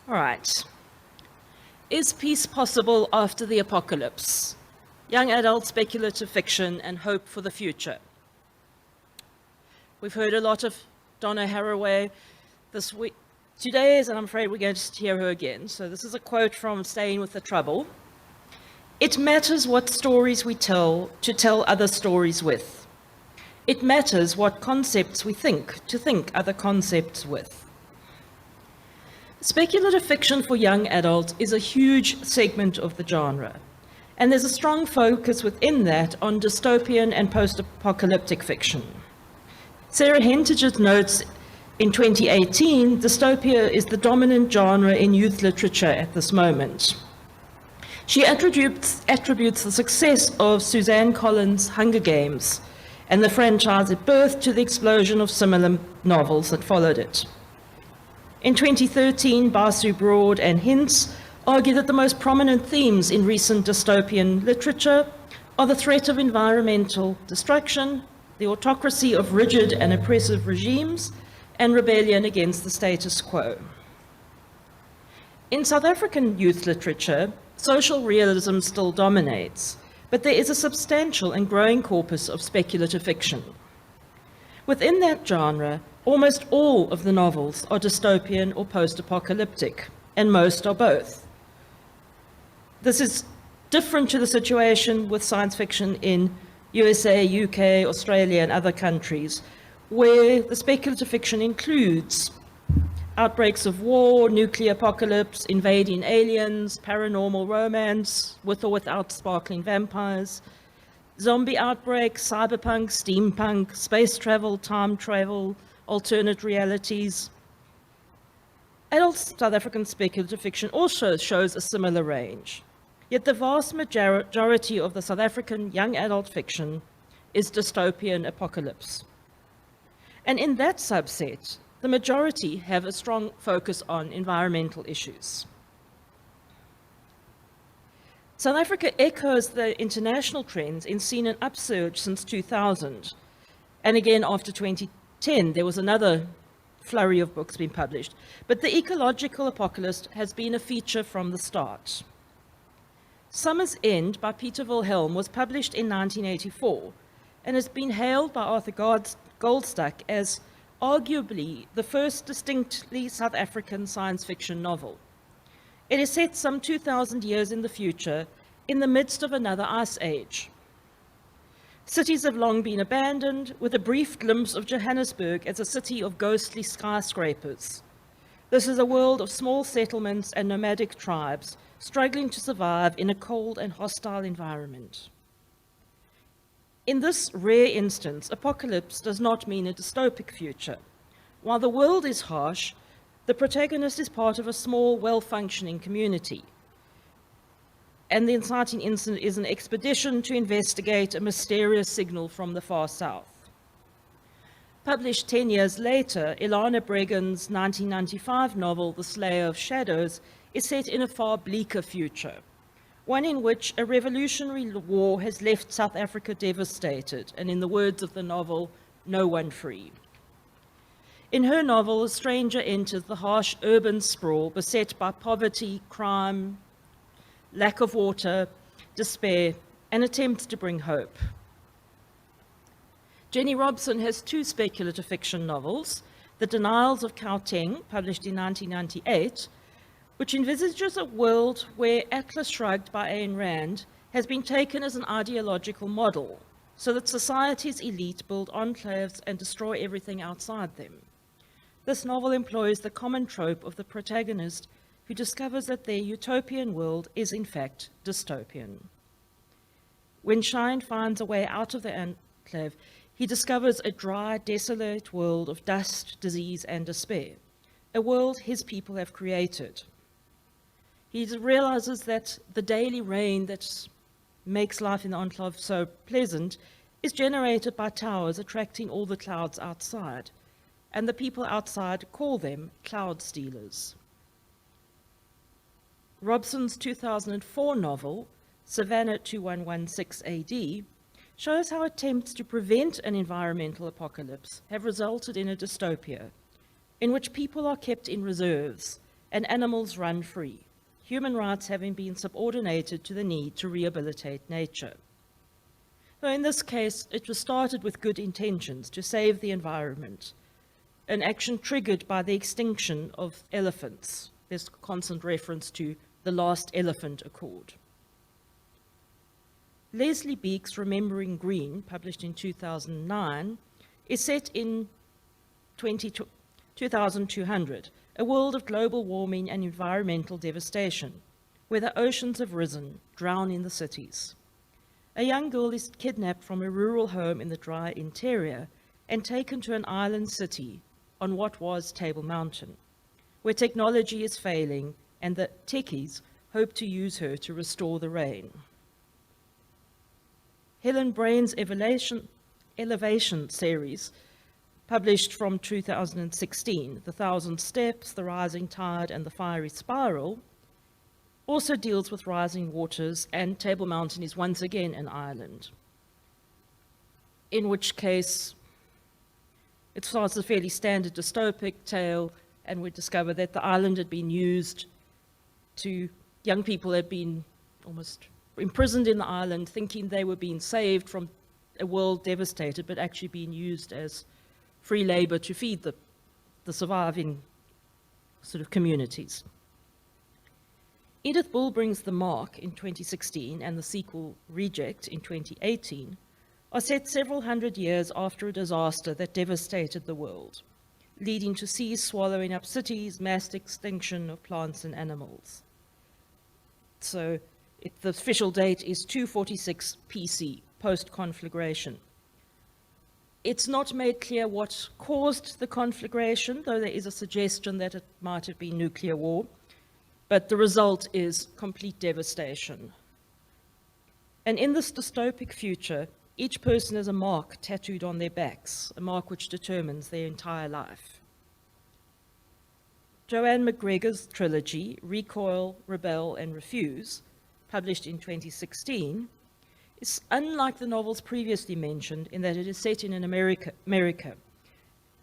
All right. Is peace possible after the apocalypse? Young adult speculative fiction and hope for the future. We've heard a lot of Donna Haraway this week. Today is, and I'm afraid we're going to hear her again. So this is a quote from Staying with the Trouble. It matters what stories we tell to tell other stories with. It matters what concepts we think to think other concepts with. Speculative fiction for young adults is a huge segment of the genre, and there's a strong focus within that on dystopian and post-apocalyptic fiction. Sarah Hentages notes in 2018, dystopia is the dominant genre in youth literature at this moment. She attributes the success of Suzanne Collins' Hunger Games and the franchise at birth to the explosion of similar novels that followed it. In 2013, Basu Broad and Hintz argue that the most prominent themes in recent dystopian literature are the threat of environmental destruction, the autocracy of rigid and oppressive regimes, and rebellion against the status quo. In South African youth literature, social realism still dominates, but there is a substantial and growing corpus of speculative fiction. Within that genre, almost all of the novels are dystopian or post-apocalyptic, and most are both. This is different to the situation with science fiction in USA, UK, Australia, and other countries, where the speculative fiction includes outbreaks of war, nuclear apocalypse, invading aliens, paranormal romance, with or without sparkling vampires, zombie outbreaks, cyberpunk, steampunk, space travel, time travel, alternate realities. Adult South African speculative fiction also shows a similar range. Yet the vast majority of the South African young adult fiction is dystopian apocalypse. And in that subset, the majority have a strong focus on environmental issues. South Africa echoes the international trends in seeing an upsurge since 2000. And again, after 2010, there was another flurry of books being published. But the ecological apocalypse has been a feature from the start. Summer's End by Peter Wilhelm was published in 1984 and has been hailed by Arthur Goldstuck as arguably the first distinctly South African science fiction novel. It is set some 2,000 years in the future, in the midst of another ice age. Cities have long been abandoned, with a brief glimpse of Johannesburg as a city of ghostly skyscrapers. This is a world of small settlements and nomadic tribes, struggling to survive in a cold and hostile environment. In this rare instance, apocalypse does not mean a dystopic future. While the world is harsh, the protagonist is part of a small, well-functioning community. And the inciting incident is an expedition to investigate a mysterious signal from the far south. Published 10 years later, Ilana Bregan's 1995 novel, The Slayer of Shadows, is set in a far bleaker future, one in which a revolutionary war has left South Africa devastated, and in the words of the novel, no one free. In her novel, a stranger enters the harsh urban sprawl beset by poverty, crime, lack of water, despair, and attempts to bring hope. Jenny Robson has two speculative fiction novels, The Denials of Gauteng, published in 1998, which envisages a world where Atlas Shrugged by Ayn Rand has been taken as an ideological model, so that society's elite build enclaves and destroy everything outside them. This novel employs the common trope of the protagonist who discovers that their utopian world is in fact dystopian. When Shine finds a way out of the enclave, he discovers a dry, desolate world of dust, disease, and despair, a world his people have created. He realizes that the daily rain that makes life in the enclave so pleasant is generated by towers attracting all the clouds outside, and the people outside call them cloud stealers. Robson's 2004 novel, Savannah 2116 AD, shows how attempts to prevent an environmental apocalypse have resulted in a dystopia, in which people are kept in reserves and animals run free, human rights having been subordinated to the need to rehabilitate nature. So in this case, it was started with good intentions to save the environment, an action triggered by the extinction of elephants. There's constant reference to the last elephant accord. Leslie Beek's Remembering Green, published in 2009, is set in 2200, a world of global warming and environmental devastation, where the oceans have risen, drowning the cities. A young girl is kidnapped from a rural home in the dry interior and taken to an island city on what was Table Mountain, where technology is failing and the techies hope to use her to restore the rain. Helen Brain's Elevation series, published from 2016, The Thousand Steps, The Rising Tide, and The Fiery Spiral, also deals with rising waters, and Table Mountain is once again an island, in which case it starts a fairly standard dystopic tale, and we discover that the island had been used to, young people had been almost imprisoned in the island, thinking they were being saved from a world devastated, but actually being used as free labor to feed the surviving sort of communities. Edith Bulbring's The Mark in 2016 and the sequel Reject in 2018 are set several hundred years after a disaster that devastated the world, leading to seas swallowing up cities, mass extinction of plants and animals. So the official date is 246 PC, post-conflagration. It's not made clear what caused the conflagration, though there is a suggestion that it might have been nuclear war, but the result is complete devastation. And in this dystopic future, each person has a mark tattooed on their backs, a mark which determines their entire life. Joanne McGregor's trilogy, Recoil, Rebel, and Refuse, published in 2016, is unlike the novels previously mentioned in that it is set in America.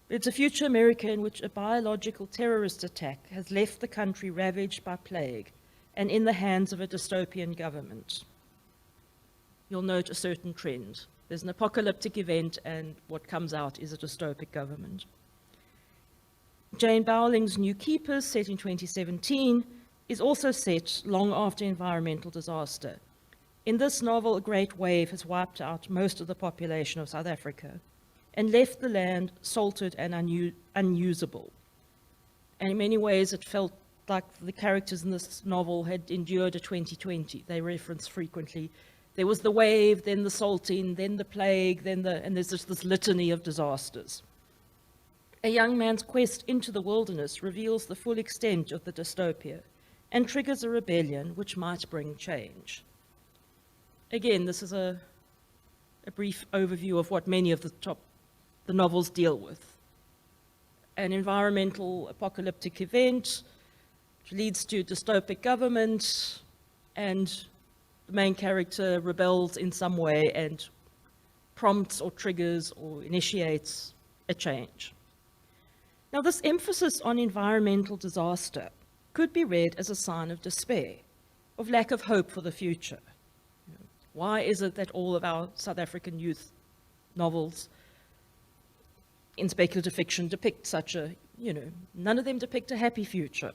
It's a future America in which a biological terrorist attack has left the country ravaged by plague and in the hands of a dystopian government. You'll note a certain trend. There's an apocalyptic event, and what comes out is a dystopic government. Jane Bowling's New Keepers, set in 2017, is also set long after environmental disaster. In this novel, a great wave has wiped out most of the population of South Africa and left the land salted and unusable. And in many ways, it felt like the characters in this novel had endured a 2020. They reference frequently, there was the wave, then the salting, then the plague, and there's just this litany of disasters. A young man's quest into the wilderness reveals the full extent of the dystopia and triggers a rebellion which might bring change. Again, this is a brief overview of what many of the novels deal with. An environmental apocalyptic event which leads to dystopic government, and the main character rebels in some way and prompts or triggers or initiates a change. Now, this emphasis on environmental disaster could be read as a sign of despair, of lack of hope for the future. Why is it that all of our South African youth novels in speculative fiction depict such a, none of them depict a happy future?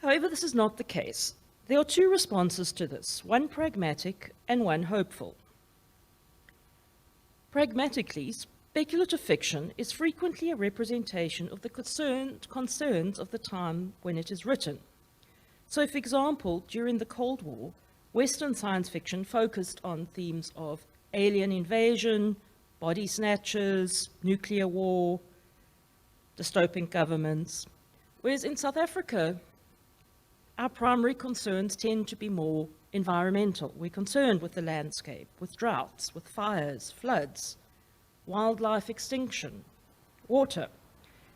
However, this is not the case. There are two responses to this, one pragmatic and one hopeful. Pragmatically, speculative fiction is frequently a representation of the concerns of the time when it is written. So, for example, during the Cold War, Western science fiction focused on themes of alien invasion, body snatchers, nuclear war, dystopian governments, whereas in South Africa, our primary concerns tend to be more environmental. We're concerned with the landscape, with droughts, with fires, floods, wildlife extinction, water.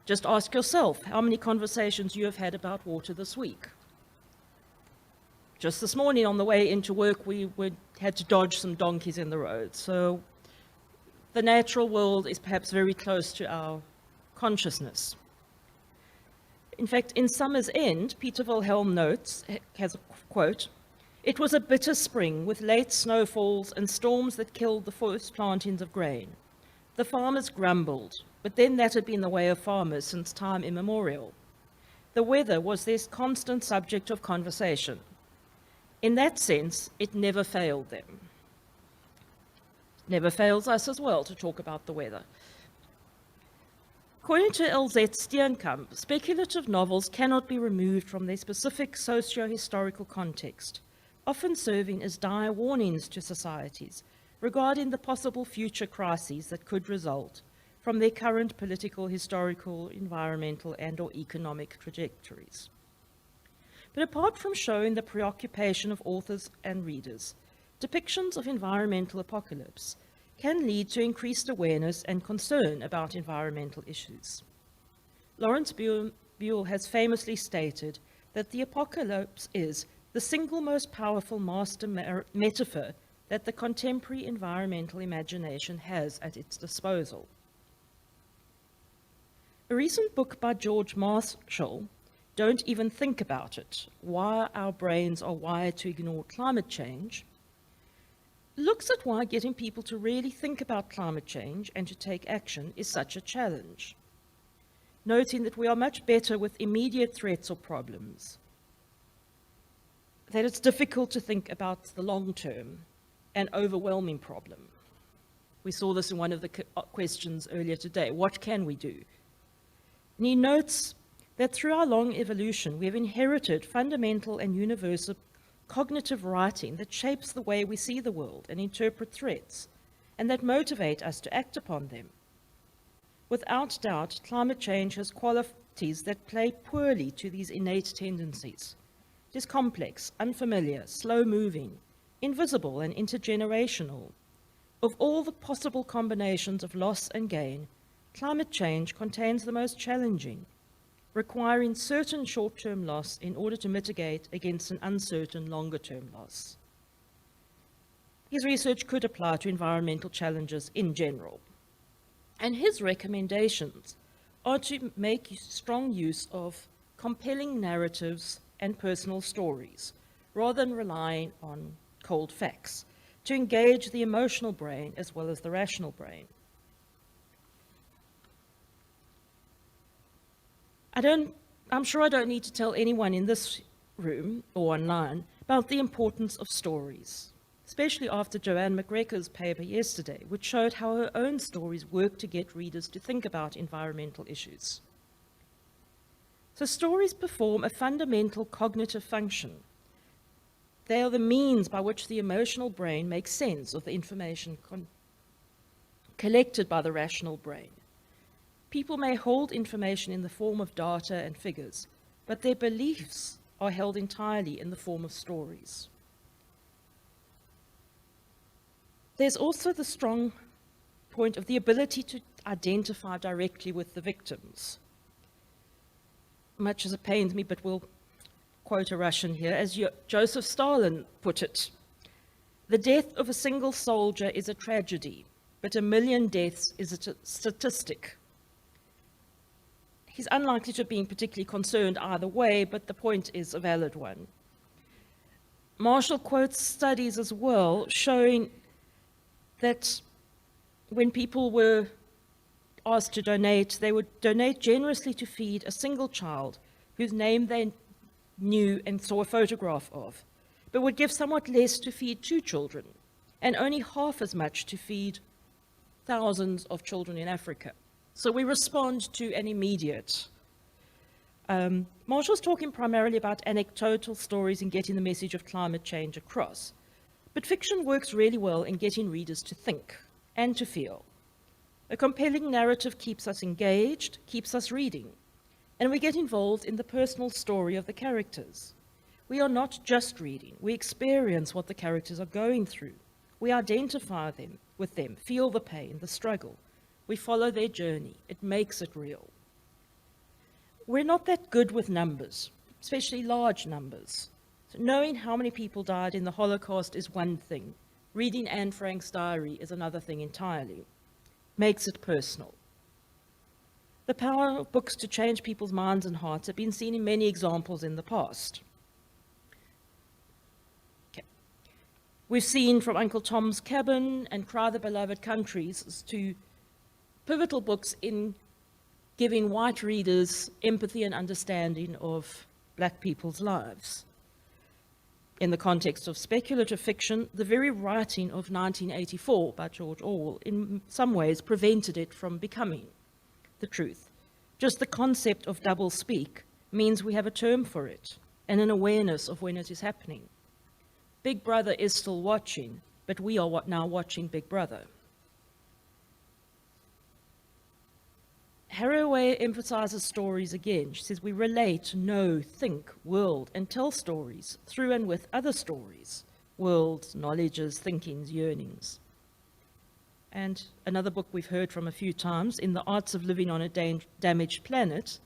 Just ask yourself how many conversations you have had about water this week. Just this morning on the way into work, we had to dodge some donkeys in the road. So the natural world is perhaps very close to our consciousness. In fact, in Summer's End, Peter Wilhelm notes, has a quote, "It was a bitter spring with late snowfalls and storms that killed the first plantings of grain. The farmers grumbled, but then that had been the way of farmers since time immemorial. The weather was their constant subject of conversation. In that sense, it never failed them." Never fails us as well to talk about the weather. According to L.Z. Steenkamp, speculative novels cannot be removed from their specific socio-historical context, often serving as dire warnings to societies regarding the possible future crises that could result from their current political, historical, environmental, and/or economic trajectories. But apart from showing the preoccupation of authors and readers, depictions of environmental apocalypse can lead to increased awareness and concern about environmental issues. Lawrence Buell has famously stated that the apocalypse is the single most powerful master metaphor that the contemporary environmental imagination has at its disposal. A recent book by George Marshall, Don't Even Think About It: Why Our Brains Are Wired to Ignore Climate Change, looks at why getting people to really think about climate change and to take action is such a challenge, noting that we are much better with immediate threats or problems, that it's difficult to think about the long-term and overwhelming problem. We saw this in one of the questions earlier today. What can we do? And he notes that through our long evolution, we have inherited fundamental and universal cognitive writing that shapes the way we see the world and interpret threats, and that motivate us to act upon them. Without doubt, climate change has qualities that play poorly to these innate tendencies. It is complex, unfamiliar, slow-moving, invisible, and intergenerational. Of all the possible combinations of loss and gain, climate change contains the most challenging, requiring certain short-term loss in order to mitigate against an uncertain longer-term loss. His research could apply to environmental challenges in general, and his recommendations are to make strong use of compelling narratives and personal stories, rather than relying on cold facts, to engage the emotional brain as well as the rational brain. I'm sure I don't need to tell anyone in this room or online about the importance of stories, especially after Joanne McGregor's paper yesterday, which showed how her own stories work to get readers to think about environmental issues. So stories perform a fundamental cognitive function. They are the means by which the emotional brain makes sense of the information collected by the rational brain. People may hold information in the form of data and figures, but their beliefs are held entirely in the form of stories. There's also the strong point of the ability to identify directly with the victims. Much as it pains me, but we'll quote a Russian here, as Joseph Stalin put it, "The death of a single soldier is a tragedy, but 1 million deaths is a statistic." He's unlikely to have been particularly concerned either way, but the point is a valid one. Marshall quotes studies as well showing that when people were asked to donate, they would donate generously to feed a single child whose name they knew and saw a photograph of, but would give somewhat less to feed 2 children, and only half as much to feed thousands of children in Africa. So we respond to an immediate. Marshall's talking primarily about anecdotal stories and getting the message of climate change across. But fiction works really well in getting readers to think and to feel. A compelling narrative keeps us engaged, keeps us reading, and we get involved in the personal story of the characters. We are not just reading, we experience what the characters are going through. We identify with them, feel the pain, the struggle. We follow their journey. It makes it real. We're not that good with numbers, especially large numbers. So knowing how many people died in the Holocaust is one thing. Reading Anne Frank's diary is another thing entirely. Makes it personal. The power of books to change people's minds and hearts have been seen in many examples in the past. Okay. We've seen from Uncle Tom's Cabin and Cry the Beloved Countries to pivotal books in giving white readers empathy and understanding of black people's lives. In the context of speculative fiction, the very writing of 1984 by George Orwell in some ways prevented it from becoming the truth. Just the concept of double speak means we have a term for it and an awareness of when it is happening. Big Brother is still watching, but we are now watching Big Brother. Haraway emphasizes stories again. She says we relate, know, think, world, and tell stories through and with other stories, worlds, knowledges, thinkings, yearnings. And another book we've heard from a few times, In the Arts of Living on a Damaged Planet,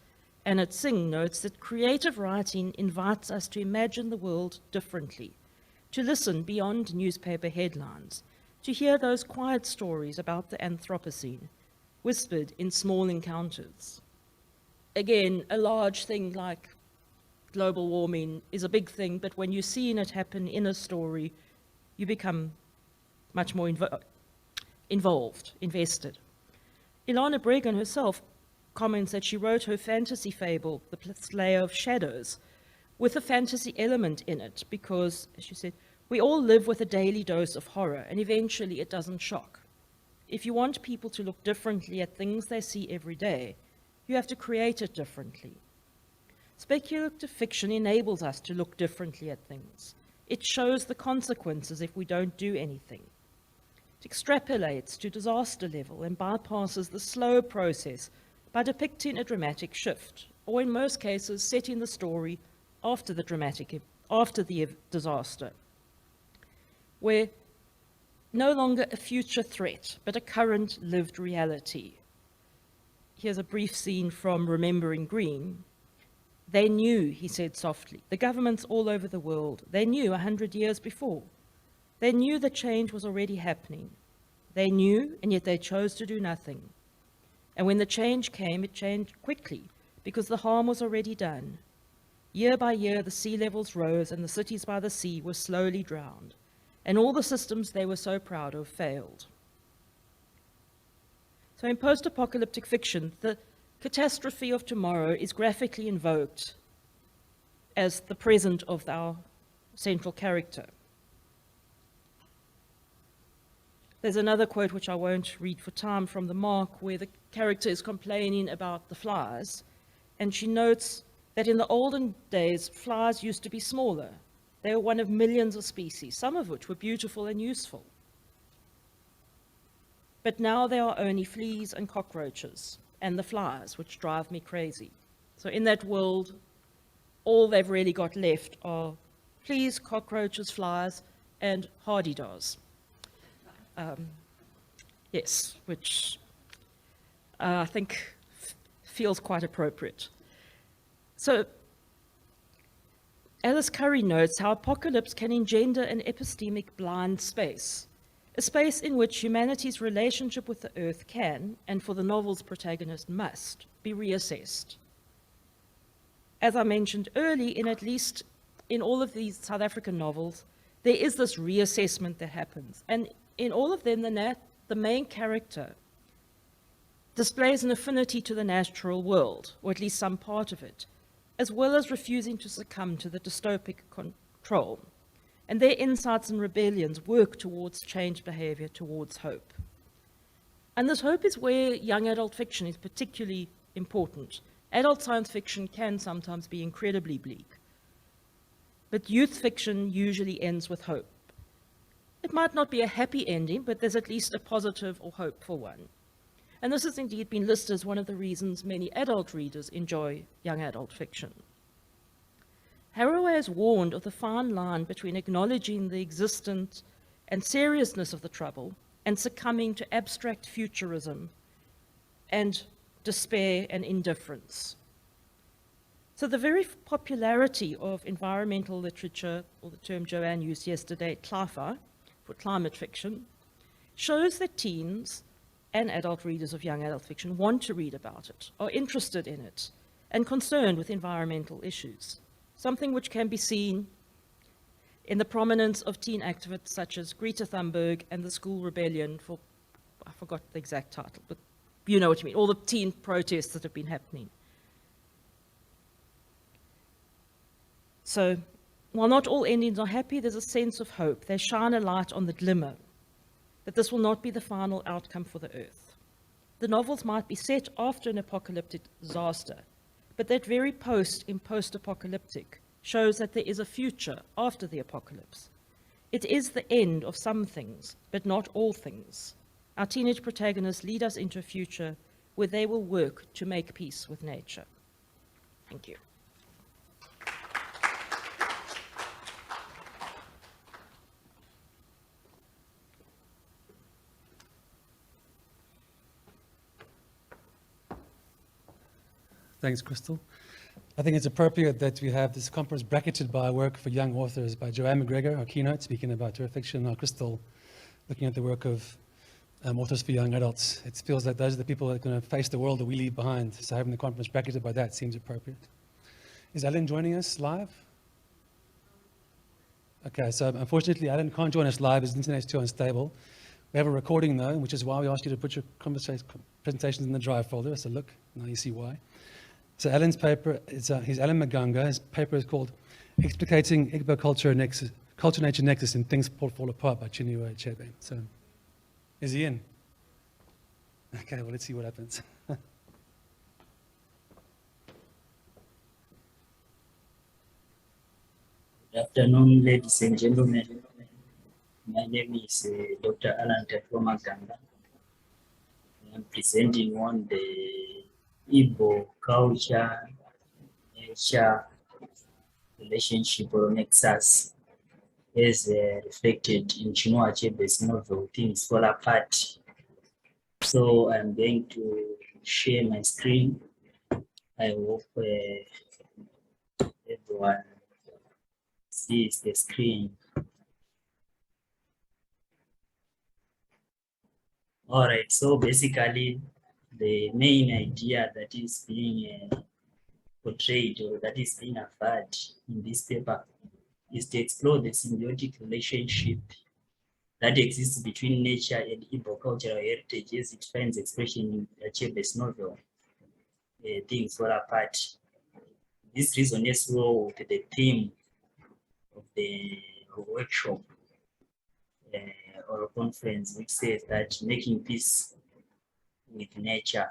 Annette Singh notes that creative writing invites us to imagine the world differently, to listen beyond newspaper headlines, to hear those quiet stories about the Anthropocene, whispered in small encounters. Again, a large thing like global warming is a big thing, but when you're seeing it happen in a story, you become much more involved, invested. Ilana Bregan herself comments that she wrote her fantasy fable, The Slayer of Shadows, with a fantasy element in it because, as she said, we all live with a daily dose of horror and eventually it doesn't shock. If you want people to look differently at things they see every day, you have to create it differently. Speculative fiction enables us to look differently at things. It shows the consequences if we don't do anything. It extrapolates to disaster level and bypasses the slow process by depicting a dramatic shift, or in most cases, setting the story after the disaster, where no longer a future threat, but a current lived reality. Here's a brief scene from Remembering Green. They knew, he said softly, the governments all over the world, they knew 100 years before. They knew the change was already happening. They knew, and yet they chose to do nothing. And when the change came, it changed quickly, because the harm was already done. Year by year, the sea levels rose, and the cities by the sea were slowly drowned. And all the systems they were so proud of failed. So in post-apocalyptic fiction, the catastrophe of tomorrow is graphically invoked as the present of our central character. There's another quote, which I won't read for time, from the Mark, where the character is complaining about the flies, and she notes that in the olden days, flies used to be smaller. They were one of millions of species, some of which were beautiful and useful. But now there are only fleas and cockroaches and the flies, which drive me crazy. So in that world, all they've really got left are fleas, cockroaches, flies, and hardy-dars. Yes, which I think feels quite appropriate. So Alice Curry notes how apocalypse can engender an epistemic blind space, a space in which humanity's relationship with the earth can, and for the novel's protagonist must, be reassessed. As I mentioned early, at least in all of these South African novels, there is this reassessment that happens. And in all of them, the main character displays an affinity to the natural world, or at least some part of it, as well as refusing to succumb to the dystopic control. And their insights and rebellions work towards changed behavior, towards hope. And this hope is where young adult fiction is particularly important. Adult science fiction can sometimes be incredibly bleak, but youth fiction usually ends with hope. It might not be a happy ending, but there's at least a positive or hopeful one. And this has indeed been listed as one of the reasons many adult readers enjoy young adult fiction. Haraway has warned of the fine line between acknowledging the existence and seriousness of the trouble and succumbing to abstract futurism and despair and indifference. So the very popularity of environmental literature, or the term Joanne used yesterday, CLIFI, for climate fiction, shows that teens and adult readers of young adult fiction want to read about it, are interested in it, and concerned with environmental issues, something which can be seen in the prominence of teen activists such as Greta Thunberg and the School Rebellion for, I forgot the exact title, but you know what I mean, all the teen protests that have been happening. So, while not all endings are happy, there's a sense of hope. They shine a light on the glimmer, that this will not be the final outcome for the Earth. The novels might be set after an apocalyptic disaster, but that very post in post-apocalyptic shows that there is a future after the apocalypse. It is the end of some things, but not all things. Our teenage protagonists lead us into a future where they will work to make peace with nature. Thank you. Thanks, Crystal. I think it's appropriate that we have this conference bracketed by work for young authors by Joanne McGregor, our keynote, speaking about her fiction, our Crystal, looking at the work of authors for young adults. It feels like those are the people that are going to face the world that we leave behind. So having the conference bracketed by that seems appropriate. Is Allan joining us live? Okay, so unfortunately, Allan can't join us live. His internet is too unstable. We have a recording, though, which is why we asked you to put your presentations in the drive folder. So look, now you see why. So Allan's paper, he's Allan Maganga. His paper is called Explicating Igbo Culture Nature Nexus and Things Fall Apart by Chinua Achebe. So, is he in? Okay, well, let's see what happens. Good afternoon, ladies and gentlemen. My name is Dr. Allan Maganga. I'm presenting on the Igbo culture, nature, relationship or nexus as reflected in Chinua Achebe's novel, Things Fall Apart. So I'm going to share my screen. I hope everyone sees the screen. All right, so basically the main idea that is being portrayed or that is being averred in this paper is to explore the symbiotic relationship that exists between nature and Igbo cultural heritage as it finds expression in Achebe's novel, Things Fall Apart. This resonates well with the theme of the workshop or conference, which says that making peace with nature.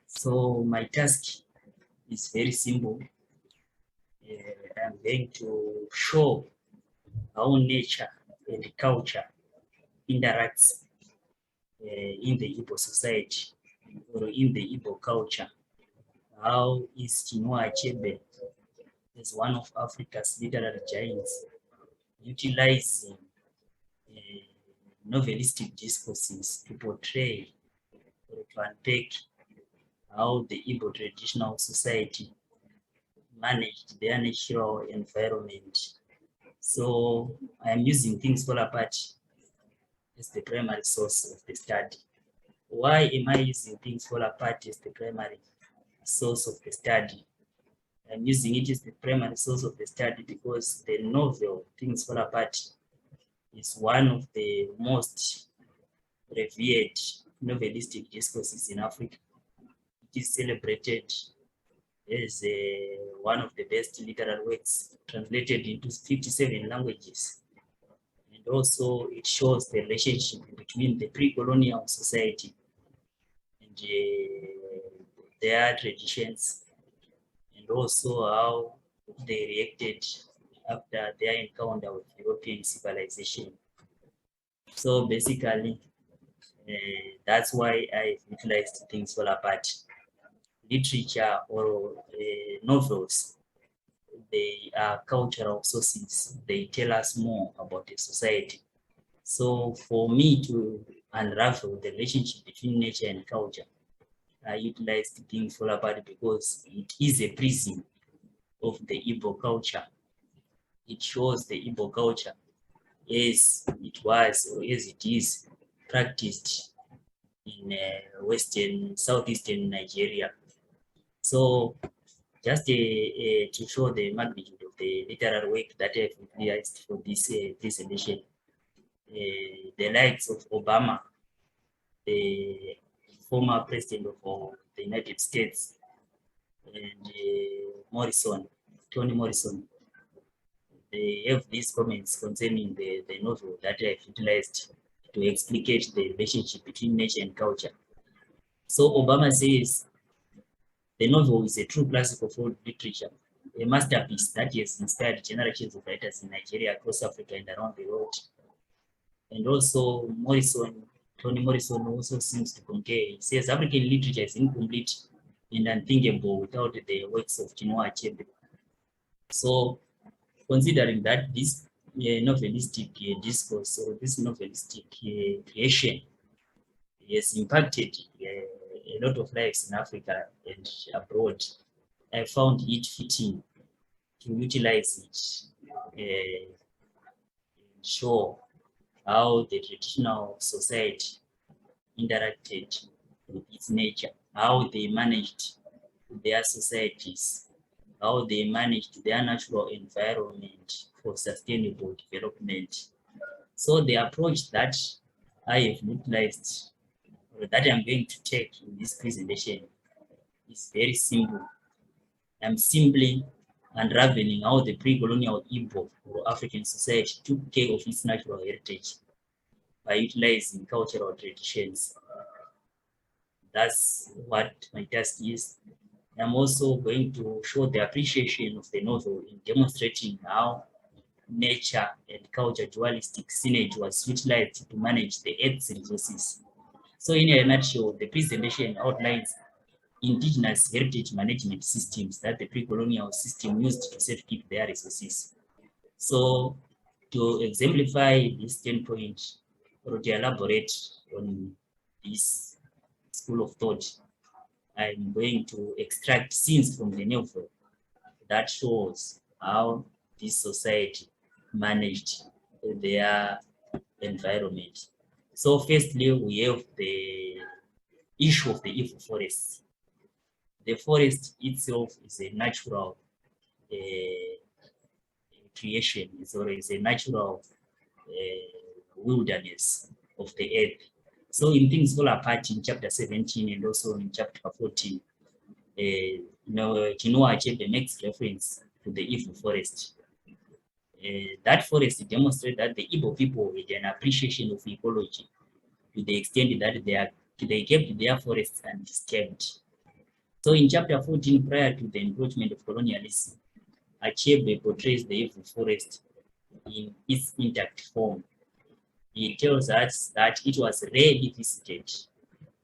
So my task is very simple. I'm going to show how nature and culture interacts in the Igbo society or in the Igbo culture. How is Chinua Achebe, as one of Africa's literary giants, utilizing novelistic discourses to portray or to unpack how the Igbo traditional society managed their natural environment. So I am using Things Fall Apart as the primary source of the study. Why am I using Things Fall Apart as the primary source of the study? I'm using it as the primary source of the study because the novel Things Fall Apart is one of the most revered novelistic discourses in Africa. It is celebrated as one of the best literary works translated into 57 languages. And also it shows the relationship between the pre-colonial society and their traditions, and also how they reacted after their encounter with European civilization. So basically, that's why I utilized Things Fall Apart. Literature or novels, they are cultural sources. They tell us more about the society. So for me to unravel the relationship between nature and culture, I utilized Things Fall Apart because it is a prism of the Igbo culture. It shows the Igbo culture as it was or as it is practiced in southeastern Nigeria. So just to show the magnitude of the literary work that I've utilized for this edition, the likes of Obama, the former president of the United States, and Toni Morrison, they have these comments concerning the novel that I've utilized to explicate the relationship between nature and culture. So Obama says, the novel is a true classic of world literature, a masterpiece that has inspired generations of writers in Nigeria, across Africa, and around the world. And also Toni Morrison also seems to concur. He says African literature is incomplete and unthinkable without the works of Chinua Achebe. So considering that this novelistic discourse or this novelistic creation has impacted a lot of lives in Africa and abroad, I found it fitting to utilize it and show how the traditional society interacted with its nature, how they managed their societies, how they managed their natural environment for sustainable development. So the approach that I have utilized, or that I'm going to take in this presentation, is very simple. I'm simply unraveling how the pre-colonial Igbo or African society took care of its natural heritage by utilizing cultural traditions. That's what my task is. I'm also going to show the appreciation of the novel in demonstrating how nature and culture dualistic synergy was utilized to manage the Earth's resources. So in a nutshell, the presentation outlines indigenous heritage management systems that the pre-colonial system used to safekeep their resources. So to exemplify this standpoint, or to elaborate on this school of thought, I'm going to extract scenes from the novel that shows how this society managed their environment. So firstly, we have the issue of the Igbo forests. The forest itself is a natural creation, is a natural wilderness of the earth. So in things fall apart in chapter 17 and also in chapter 14, Chinua Achebe makes reference to the Igbo forest. That forest demonstrates that the Igbo people had an appreciation of ecology to the extent that they kept their forests undisturbed. So in chapter 14, prior to the encroachment of colonialism, Achebe portrays the Igbo forest in its intact form. He tells us that it was rarely visited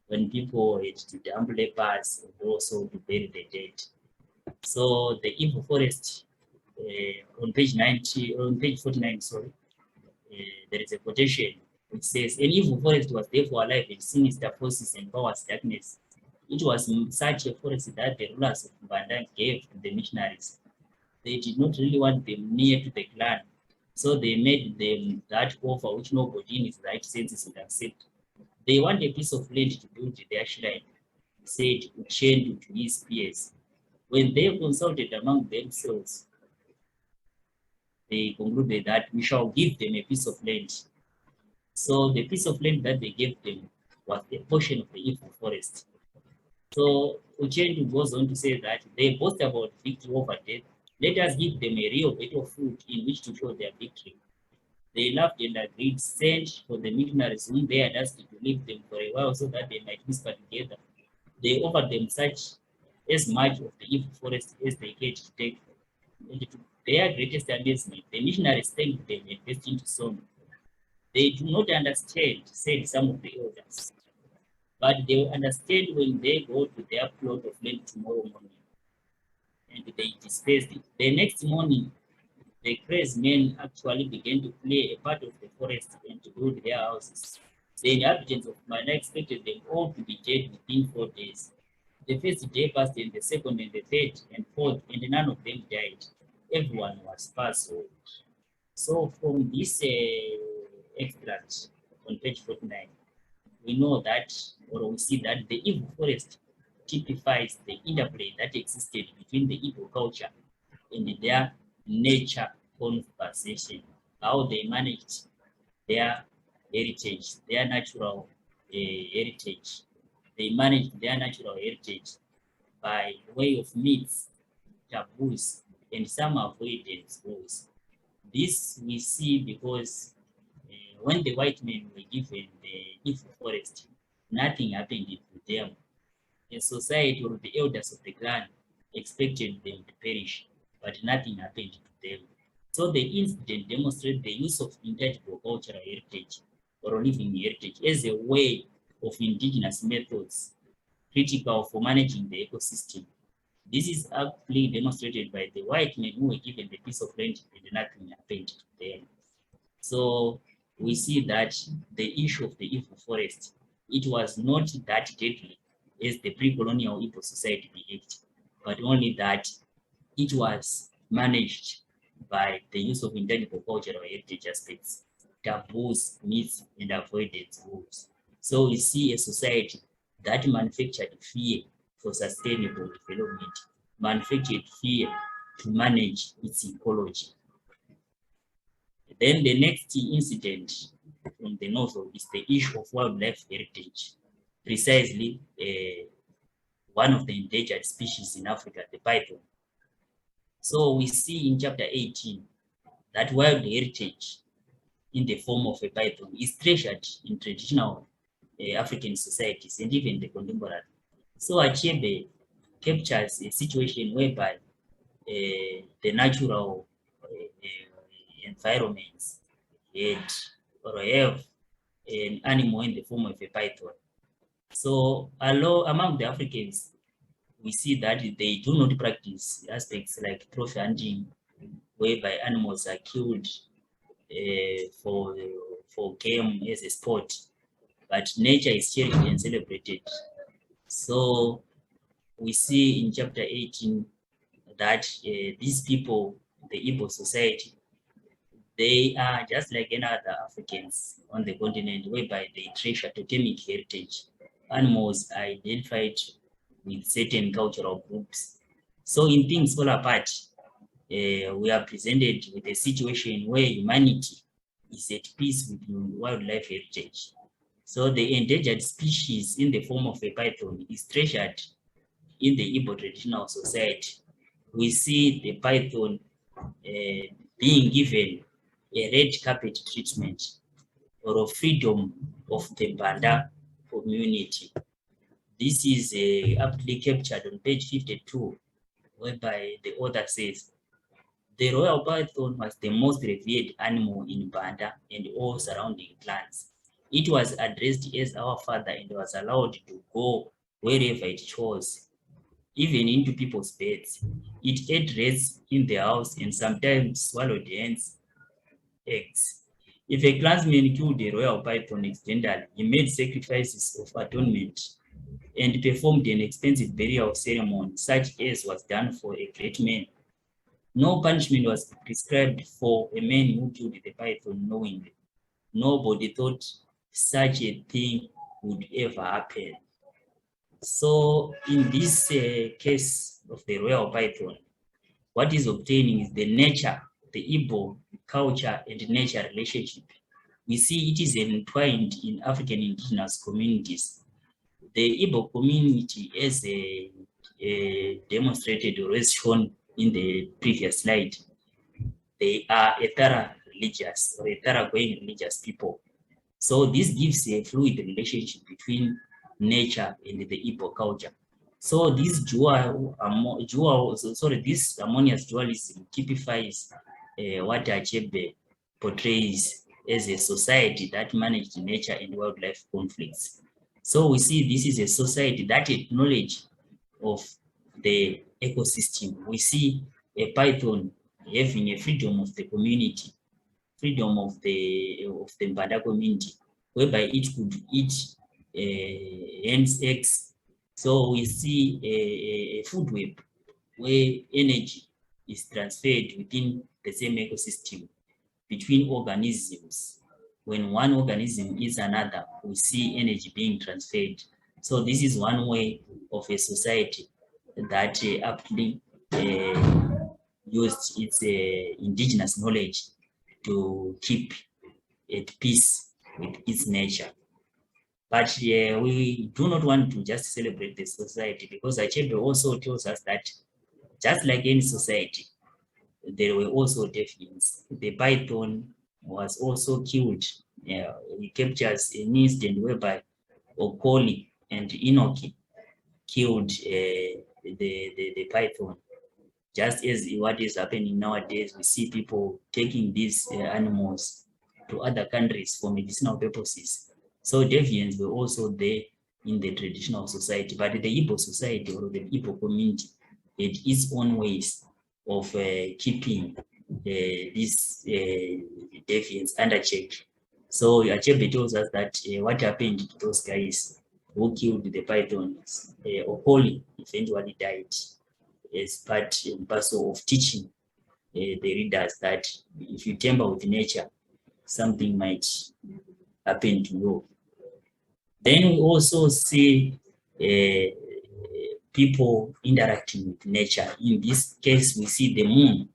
when people had to dump lepers and also to bury the dead. So the Igbo forest, on page 49, there is a quotation which says, an Igbo forest was therefore alive with sinister forces and powers darkness. It was such a forest that the rulers of Mbanda gave to the missionaries. They did not really want them near to the clan, so they made them that offer which nobody in his right senses would accept. They want a piece of land to build their shrine, said Uchendu to his peers. When they consulted among themselves, they concluded that we shall give them a piece of land. So the piece of land that they gave them was a portion of the Igbo forest. So Uchendu goes on to say that they boast about victory over death. Let us give them a real bit of food in which to show their victory. They laughed and agreed, sent for the missionaries whom they had asked to leave them for a while so that they might whisper together. They offered them as much of the Igbo forest as they cared to take. And to their greatest amazement, the missionaries thanked them and burst into song. They do not understand, said some of the elders, but they will understand when they go to their plot of land tomorrow morning. And they dispersed it. The next morning, the crazed men actually began to play a part of the forest and to build their houses. The inhabitants of Mana expected them all to be dead within 4 days. The first day passed, and the second, and the third, and fourth, and none of them died. Everyone was puzzled. So from this extract on page 49, we know that, or we see that the Igbo forest typifies the interplay that existed between the Igbo culture and their nature conversation, how they managed their heritage, their natural heritage. They managed their natural heritage by way of myths, taboos, and some avoidance rules. This we see because when the white men were given the Igbo forest, nothing happened to them. The society or the elders of the clan expected them to perish, but nothing happened to them. So the incident demonstrates the use of intangible cultural heritage or living heritage as a way of indigenous methods critical for managing the ecosystem. This is aptly demonstrated by the white men who were given the piece of land and nothing happened to them. So we see that the issue of the Igbo forest, it was not that deadly as the pre-colonial Igbo society behaved, but only that it was managed by the use of intangible cultural heritage aspects, taboos, myths, and avoidance rules. So we see a society that manufactured fear for sustainable development, manufactured fear to manage its ecology. Then the next incident from the novel is the issue of wildlife heritage, precisely one of the endangered species in Africa, the python. So we see in chapter 18 that wild heritage in the form of a python is treasured in traditional African societies and even the contemporary. So Achebe captures a situation whereby the natural environments or have an animal in the form of a python. So among the Africans, we see that they do not practice aspects like trophy hunting, whereby animals are killed for game as a sport, but nature is cherished and celebrated. So we see in chapter 18 that these people, the Igbo society, they are just like any other Africans on the continent, whereby they treasure totemic heritage. Animals are identified with certain cultural groups. So in things fall apart, we are presented with a situation where humanity is at peace with wildlife heritage. So the endangered species in the form of a python is treasured in the Igbo traditional society. We see the python being given a red carpet treatment or a freedom of the Banda community. This is aptly captured on page 52, whereby the author says, the royal python was the most revered animal in Banda and all surrounding clans. It was addressed as our father and was allowed to go wherever it chose, even into people's beds. It ate rats in the house and sometimes swallowed hens' eggs. If a clansman killed a royal python accidentally, he made sacrifices of atonement and performed an expensive burial ceremony, such as was done for a great man. No punishment was prescribed for a man who killed the python knowingly. Nobody thought such a thing would ever happen. So in this case of the royal python, what is obtaining is the nature, the Igbo culture and nature relationship. We see it is entwined in African indigenous communities. The Igbo community, as demonstrated or as shown in the previous slide, they are a thorough religious or a thoroughgoing religious people. So this gives a fluid relationship between nature and the Igbo culture. So this this harmonious dualism typifies what Achebe portrays as a society that managed nature and wildlife conflicts. So we see this is a society that acknowledges of the ecosystem. We see a python having a freedom of the community, freedom of the Mbanda community, whereby it could eat hens' eggs. So we see a food web where energy is transferred within the same ecosystem between organisms when one organism eats another, we see energy being transferred. So this is one way of a society that aptly used its indigenous knowledge to keep at peace with its nature. But we do not want to just celebrate the society, because Achebe also tells us that just like any society, there were also defiants. The python was also killed. He captures an incident whereby Okoli and Inoki killed the python. Just as what is happening nowadays, we see people taking these animals to other countries for medicinal purposes. So deviants were also there in the traditional society, but the Igbo society or the Igbo community had its own ways of keeping these deviants under check. So Achebe tells us that what happened to those guys who killed the pythons, Okoli eventually died as part and parcel of teaching the readers that if you tamper with nature, something might happen to you. Then we also see people interacting with nature. In this case, we see the moon,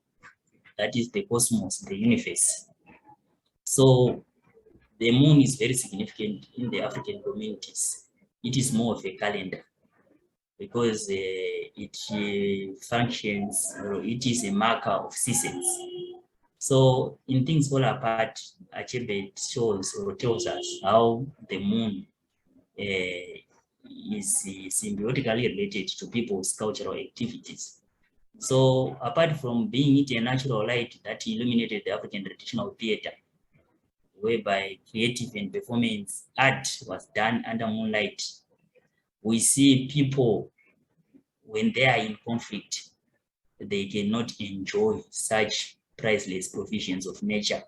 that is the cosmos, the universe. So the moon is very significant in the African communities. It is more of a calendar, because it functions, or it is a marker of seasons. So in Things Fall Apart, Achebe shows or tells us how the moon is symbiotically related to people's cultural activities. So apart from being it a natural light that illuminated the African traditional theater, whereby creative and performance art was done under moonlight, we see people, when they are in conflict, they cannot enjoy such priceless provisions of nature,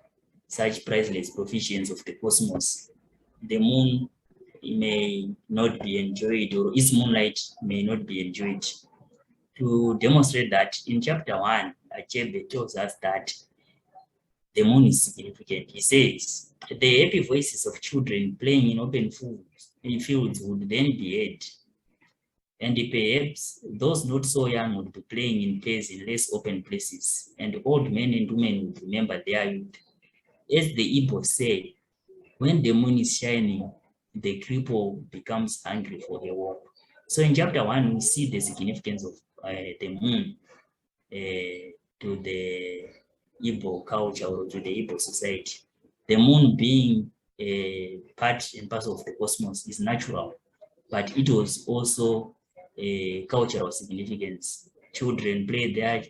such priceless provisions of the cosmos. The moon may not be enjoyed, or its moonlight may not be enjoyed. To demonstrate that, in chapter 1, Achebe tells us that the moon is significant. He says, the happy voices of children playing in open fields would then be heard, and perhaps those not so young would be playing in pairs in less open places, and old men and women would remember their youth. As the Igbo say, when the moon is shining, the cripple becomes hungry for a walk. So in chapter 1, we see the significance of the moon to the Igbo culture, or to the Igbo society. The moon being a part and parcel of the cosmos is natural, but it was also a cultural significance. Children play their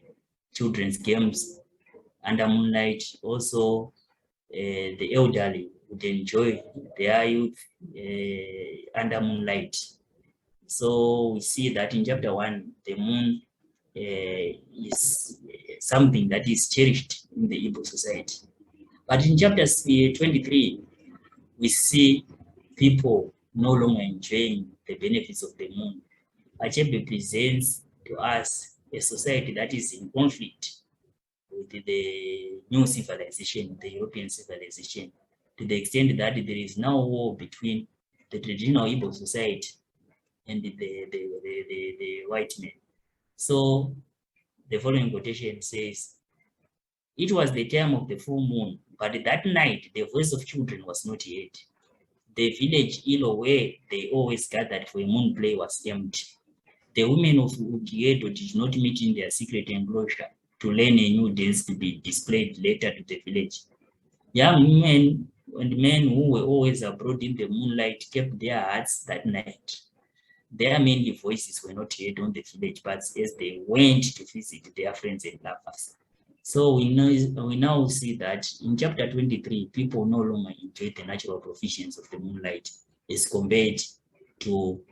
children's games under moonlight. Also, the elderly would enjoy their youth under moonlight. So we see that in chapter 1, the moon is something that is cherished in the Igbo society. But in chapter 23, we see people no longer enjoying the benefits of the moon. Achebe presents to us a society that is in conflict with the new civilization, the European civilization, to the extent that there is now war between the traditional Igbo society and the white men. So the following quotation says, "It was the time of the full moon, but that night the voice of children was not heard. The village Ilo, where they always gathered for a moon play, was empty. The women of Ugiedo did not meet in their secret enclosure to learn a new dance to be displayed later to the village. Young men and men who were always abroad in the moonlight kept their hearts that night. Their mainly voices were not heard on the village paths as they went to visit their friends and lovers." So we now see that in chapter 23, people no longer enjoy the natural provisions of the moonlight as compared to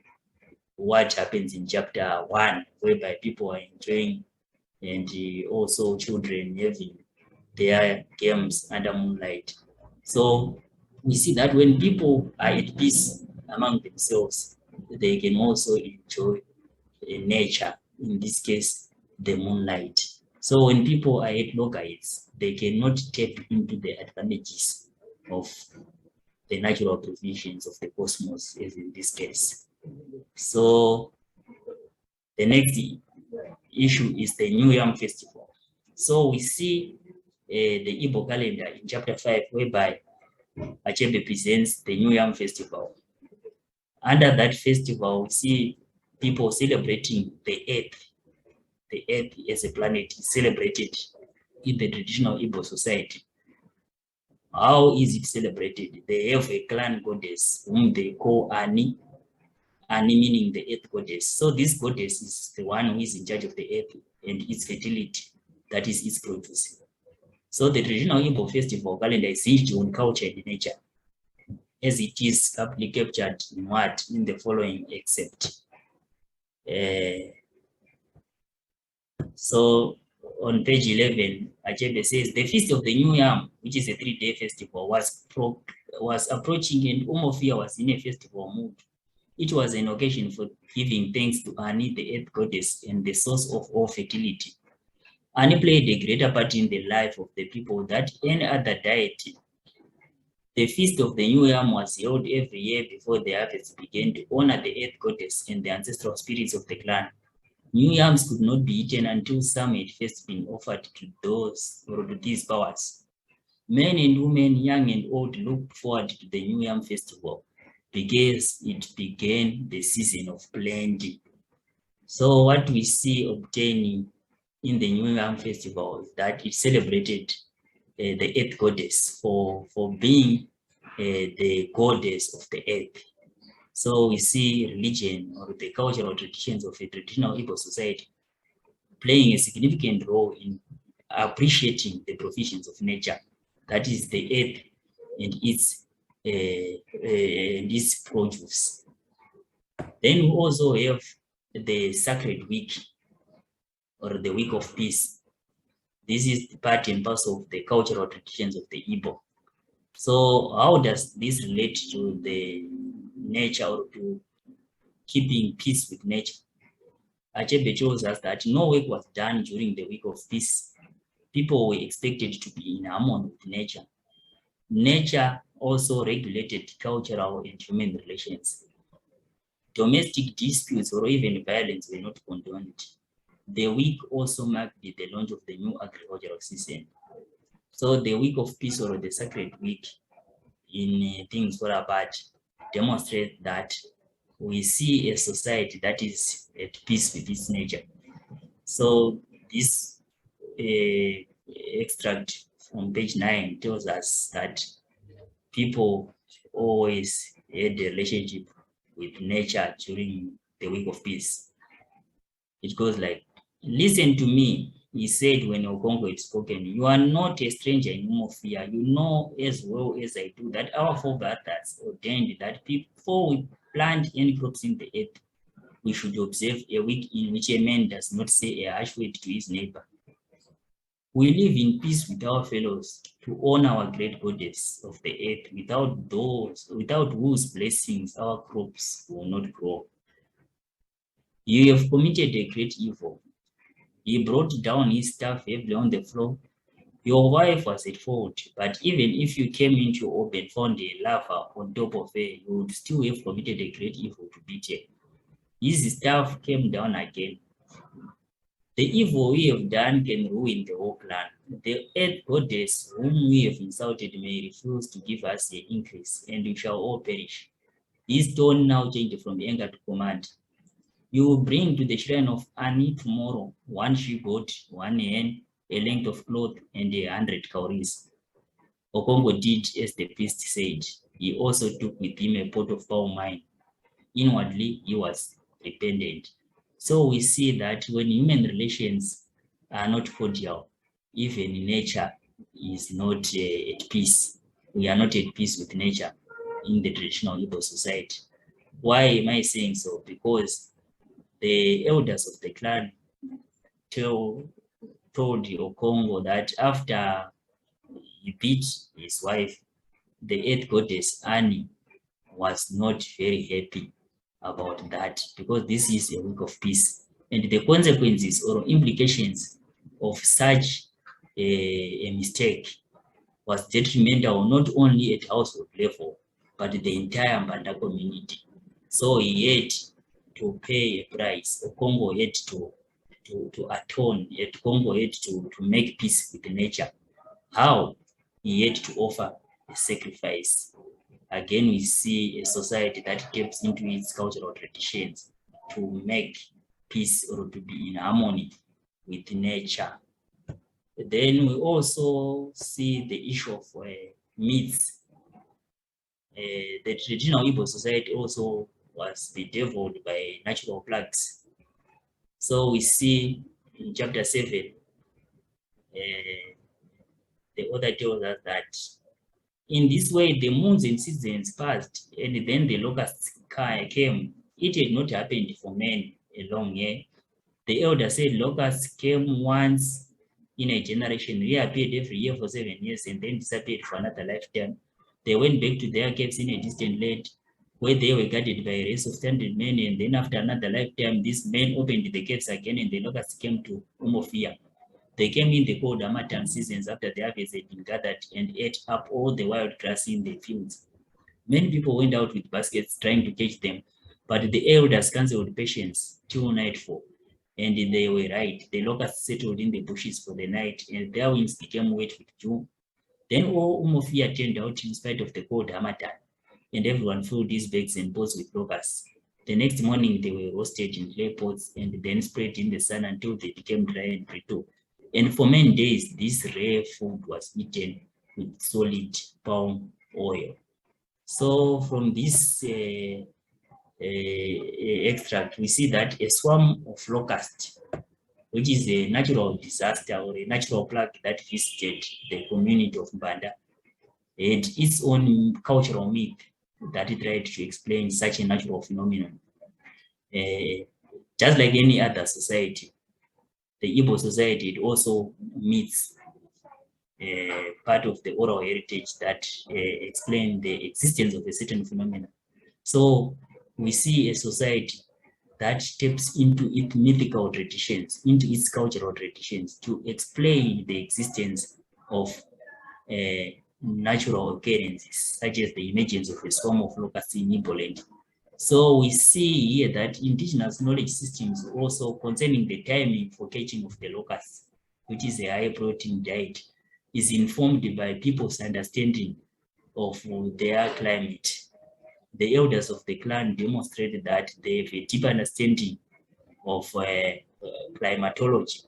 what happens in chapter 1, whereby people are enjoying, and also children having their games under moonlight. So we see that when people are at peace among themselves, they can also enjoy nature, in this case, the moonlight. So when people are at loggerheads, they cannot tap into the advantages of the natural provisions of the cosmos, as in this case. So the next issue is the New Yam Festival. So we see the Igbo calendar in chapter 5, whereby Achebe presents the New Yam Festival. Under that festival, we see people celebrating the earth. The earth as a planet is celebrated in the traditional Igbo society. How is it celebrated? They have a clan goddess whom they call Ani. Ani meaning the earth goddess. So this goddess is the one who is in charge of the earth and its fertility, that is its produce. So the traditional Igbo festival calendar is hinged on culture and nature, as it is aptly captured in what? In the following excerpt. So on page 11, Achebe says, the Feast of the New Yam, which is a 3-day festival, was approaching, and Umofia was in a festival mood. It was an occasion for giving thanks to Ani, the earth goddess and the source of all fertility. Ani played a greater part in the life of the people than any other deity. The Feast of the New Yam was held every year before the harvest began to honor the earth goddess and the ancestral spirits of the clan. New yams could not be eaten until some had first been offered to those or to these powers. Men and women, young and old, looked forward to the New Yam festival because it began the season of plenty. So what we see obtaining in the New Yam festival is that it celebrated the earth goddess for being the goddess of the earth. So we see religion or the cultural traditions of a traditional Igbo society playing a significant role in appreciating the provisions of nature, that is the earth and its produce. Then we also have the sacred week or the week of peace. This is the part and parcel of the cultural traditions of the Igbo. So how does this relate to the nature or to keeping peace with nature? Achebe shows us that no work was done during the week of peace. People were expected to be in harmony with nature. Nature also regulated cultural and human relations. Domestic disputes or even violence were not condoned. The week also marked the launch of the new agricultural season. So the week of peace or the sacred week in things for about demonstrate that we see a society that is at peace with its nature. So this extract from page 9 tells us that people always had a relationship with nature during the week of peace. It goes like, listen to me, he said when Okongo had spoken, you are not a stranger in Umofia. You know as well as I do that our forefathers ordained that before we plant any crops in the earth, we should observe a week in which a man does not say a harsh word to his neighbor. We live in peace with our fellows to honor our great goddess of the earth, without whose blessings our crops will not grow. You have committed a great evil. He brought down his staff heavily on the floor. Your wife was at fault, but even if you came into your home and found a lover on top of her, you would still have committed a great evil to beat her. His staff came down again. The evil we have done can ruin the whole clan. The earth goddess whom we have insulted may refuse to give us an increase, and we shall all perish. His tone now changed from anger to command. You will bring to the shrine of Ani tomorrow 1 she-goat, 1 hen, a length of cloth, and 100 cowries. Okongo did as the priest said. He also took with him a pot of palm wine. Inwardly, he was repentant. So we see that when human relations are not cordial, even nature is not at peace. We are not at peace with nature in the traditional Igbo society. Why am I saying so? Because the elders of the clan told Okongo that after he beat his wife, the earth goddess Ani was not very happy about that, because this is a week of peace, and the consequences or implications of such a mistake was detrimental not only at household level, but the entire Mbanda community. So he had to pay a price. Congo had to atone, Congo had to make peace with nature. How? He had to offer a sacrifice. Again, we see a society that taps into its cultural traditions to make peace or to be in harmony with nature. Then we also see the issue of myths. The traditional Igbo society also was bedeviled by natural plagues. So we see in chapter 7, the author tells us that in this way the moons and seasons passed, and then the locusts came. It had not happened for men a long year. The elder said locusts came once in a generation, reappeared every year for 7 years, and then disappeared for another lifetime. They went back to their caves in a distant land, where they were guarded by a race of standard men, and then after another lifetime, these men opened the caves again, and the locusts came to Umofia. They came in the cold Harmattan seasons after the harvest had been gathered and ate up all the wild grass in the fields. Many people went out with baskets trying to catch them, but the elders counseled patience till nightfall. And they were right. The locusts settled in the bushes for the night, and their wings became wet with dew. Then all Umofia turned out in spite of the cold Harmattan, and everyone filled his bags and pots with locusts. The next morning, they were roasted in clay pots and then spread in the sun until they became dry and brittle. And for many days, this rare food was eaten with solid palm oil. So from this extract, we see that a swarm of locusts, which is a natural disaster or a natural plague that visited the community of Mbanda, had its own cultural myth that tried to explain such a natural phenomenon. Just like any other society, the Igbo society, it also meets part of the oral heritage that explain the existence of a certain phenomenon. So we see a society that taps into its mythical traditions, into its cultural traditions to explain the existence of natural occurrences, such as the emergence of a swarm of locusts in Igbo land. So we see here that indigenous knowledge systems also concerning the timing for catching of the locusts, which is a high protein diet, is informed by people's understanding of their climate. The elders of the clan demonstrated that they have a deep understanding of climatology.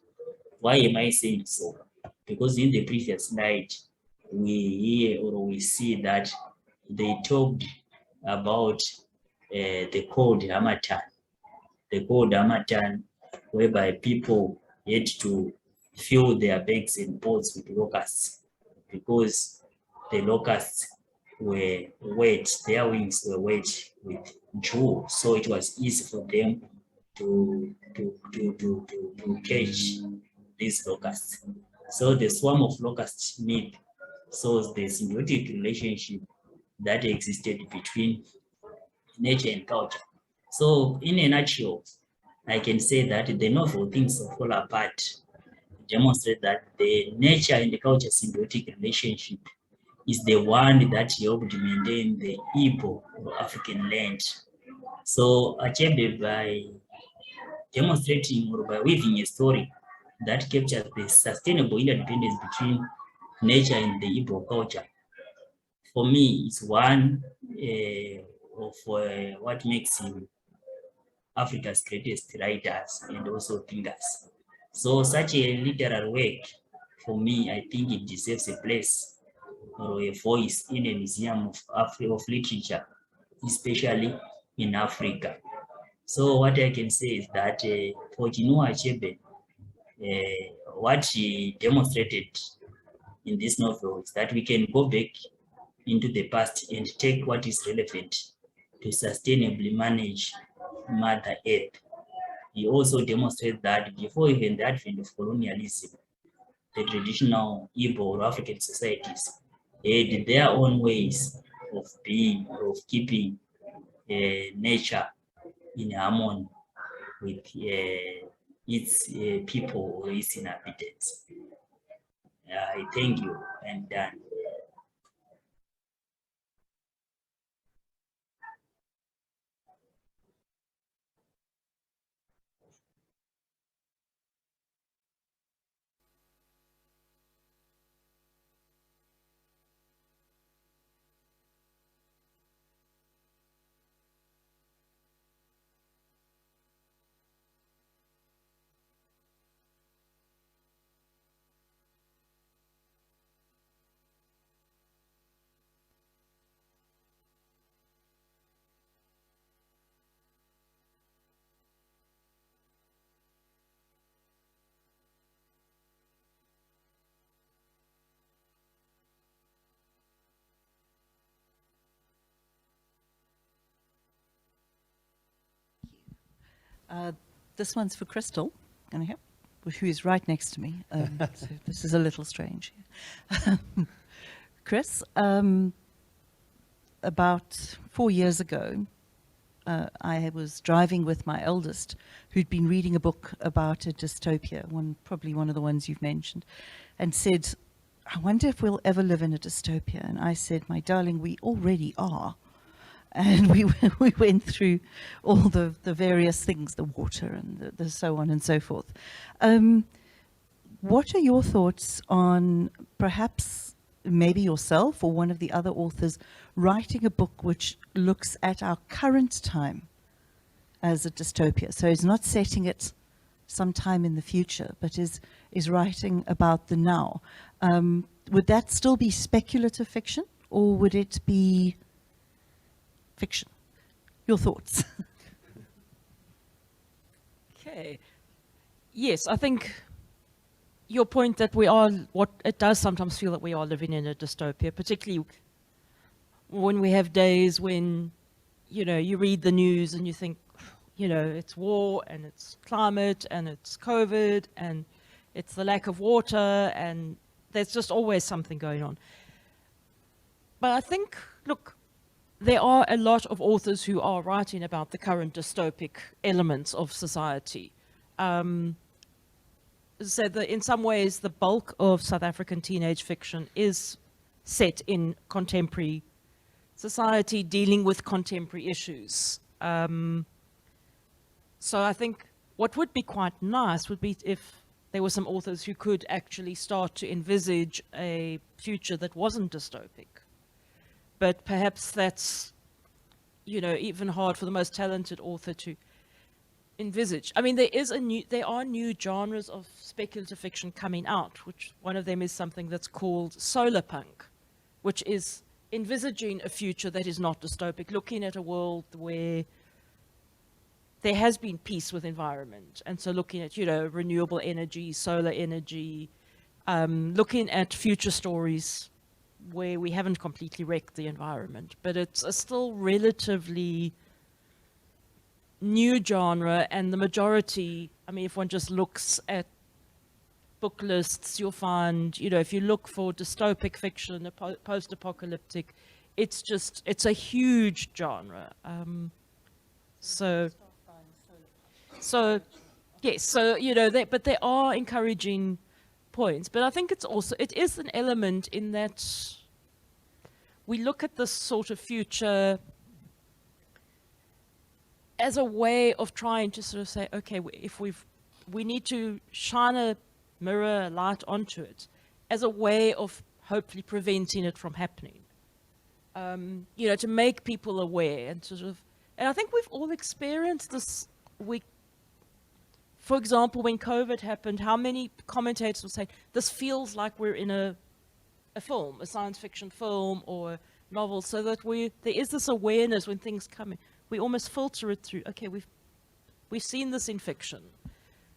Why am I saying so? Because in the previous slide, we hear or we see that they talked about the cold Harmattan. The cold Harmattan, whereby people had to fill their bags and pots with locusts because the locusts were wet, their wings were wet with dew, so it was easy for them to catch these locusts. So the swarm of locusts myth shows the symbiotic relationship that existed between nature and culture. So in a nutshell, I can say that the novel Things Fall Apart demonstrate that the nature and the culture symbiotic relationship is the one that helped maintain the Igbo or African land. So Achebe, by demonstrating or by weaving a story that captures the sustainable interdependence between nature and the Igbo culture, for me, it's one of what makes him Africa's greatest writers and also thinkers. So such a literary work, for me, I think it deserves a place or a voice in a museum of literature, especially in Africa. So what I can say is that for Chinua Achebe, what he demonstrated in this novel is that we can go back into the past and take what is relevant to sustainably manage Mother Earth. He also demonstrated that before even the advent of colonialism, the traditional Igbo or African societies had their own ways of being or of keeping nature in harmony with its people or its inhabitants. I thank you. I'm done. This one's for Crystal, who is right next to me. So this is a little strange. Chris, about 4 years ago, I was driving with my eldest, who'd been reading a book about a dystopia, probably one of the ones you've mentioned, and said, I wonder if we'll ever live in a dystopia. And I said, my darling, we already are. And we went through all the various things, the water and the so on and so forth. What are your thoughts on perhaps maybe yourself or one of the other authors writing a book which looks at our current time as a dystopia? So it's not setting it sometime in the future, but is writing about the now. Would that still be speculative fiction, or would it be fiction? Your thoughts? Okay. Yes, I think your point that it does sometimes feel that we are living in a dystopia, particularly when we have days when, you read the news and you think, it's war and it's climate and it's COVID and it's the lack of water and there's just always something going on. But I think, look, there are a lot of authors who are writing about the current dystopic elements of society. So that in some ways, the bulk of South African teenage fiction is set in contemporary society dealing with contemporary issues. So I think what would be quite nice would be if there were some authors who could actually start to envisage a future that wasn't dystopic. But perhaps that's, even hard for the most talented author to envisage. I mean, there are new genres of speculative fiction coming out, which one of them is something that's called solar punk, which is envisaging a future that is not dystopic, looking at a world where there has been peace with environment. And so looking at, renewable energy, solar energy, looking at future stories where we haven't completely wrecked the environment, but it's a still relatively new genre, and the majority, I mean, if one just looks at book lists, you'll find, if you look for dystopic fiction, post-apocalyptic, it's a huge genre. Yes, but there are encouraging points, but I think it is an element in that we look at this sort of future as a way of trying to sort of say, okay, we need to shine a mirror, a light onto it as a way of hopefully preventing it from happening. To make people aware and and I think we've all experienced this. For example, when COVID happened, how many commentators would say, this feels like we're in a film, a science fiction film or novel, so that there is this awareness when things come in. We almost filter it through, okay, we've seen this in fiction.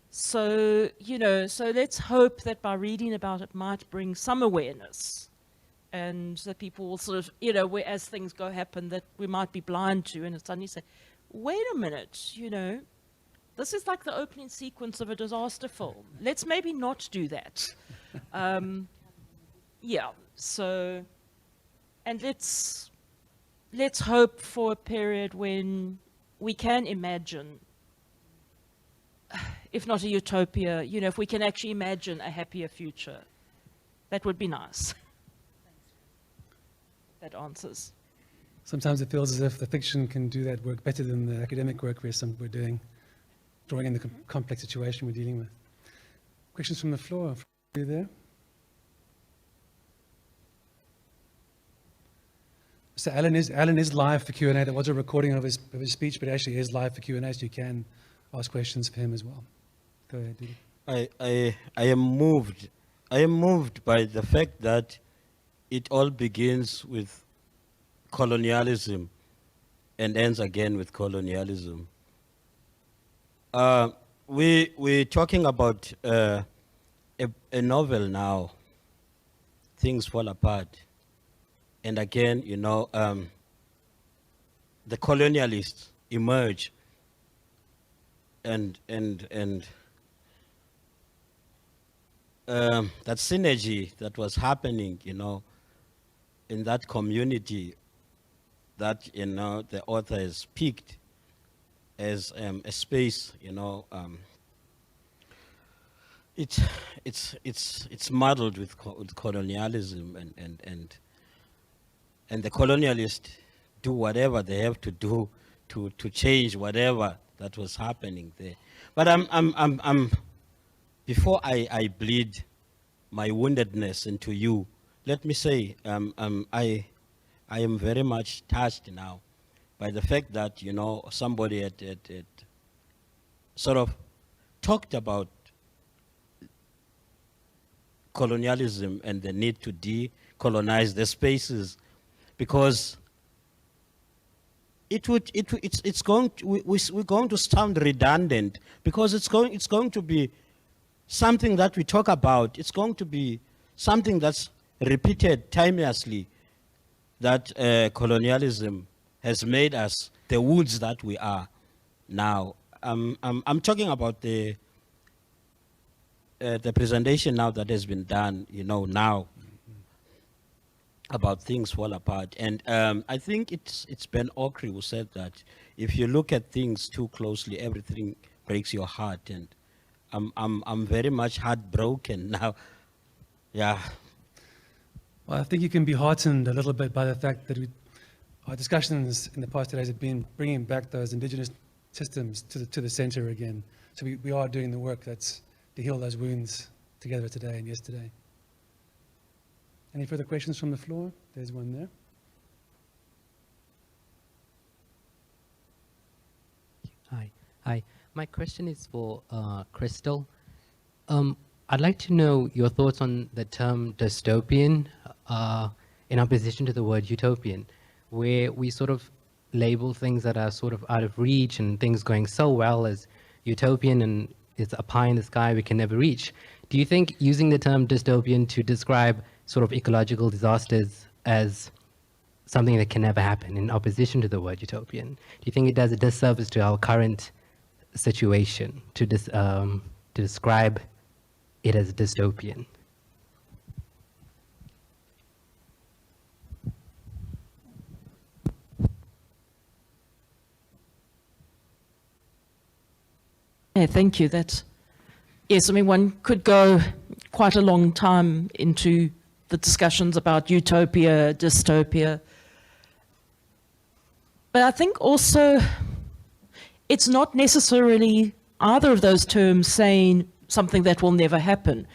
So, so let's hope that by reading about it might bring some awareness, and that people will sort of, as things happen, that we might be blind to, and suddenly say, wait a minute, this is like the opening sequence of a disaster film. Let's maybe not do that. So, and let's hope for a period when we can imagine, if not a utopia, if we can actually imagine a happier future. That would be nice. That answers. Sometimes it feels as if the fiction can do that work better than the academic work we're doing, drawing in the complex situation we're dealing with. Questions from the floor? Are you there? So Allan is live for Q&A. There was a recording of his speech, but it actually is live for Q&A, so you can ask questions for him as well. Go ahead, Didi. I am moved. I am moved by the fact that it all begins with colonialism and ends again with colonialism. We're talking about a novel now. Things fall apart. And again, the colonialists emerge. that synergy that was happening, you know, in that community that, you know, the author has picked as a space, you know, it's muddled with, with colonialism, and the colonialists do whatever they have to do to change whatever that was happening there. But I'm before I bleed my woundedness into you, let me say I am very much touched now by the fact that, you know, somebody had sort of talked about colonialism and the need to decolonize the spaces, because it's going to, we're going to sound redundant, because it's going to be something that we talk about. It's going to be something that's repeated timelessly, that colonialism has made us the woods that we are now. I'm talking about the presentation now that has been done, you know, now about things fall apart. And I think it's Ben Okri who said that if you look at things too closely, everything breaks your heart. And I'm very much heartbroken now. Yeah. Well, I think you can be heartened a little bit by the fact that our discussions in the past 2 days have been bringing back those indigenous systems to the center again. So we are doing the work that's to heal those wounds together today and yesterday. Any further questions from the floor? There's one there. Hi. My question is for Crystal. I'd like to know your thoughts on the term dystopian in opposition to the word utopian, where we sort of label things that are sort of out of reach and things going so well as utopian, and it's a pie in the sky we can never reach. Do you think using the term dystopian to describe sort of ecological disasters as something that can never happen in opposition to the word utopian, do you think it does a disservice to our current situation to describe it as dystopian? Yeah, thank you. Yes, I mean, one could go quite a long time into the discussions about utopia, dystopia. But I think also it's not necessarily either of those terms saying something that will never happen.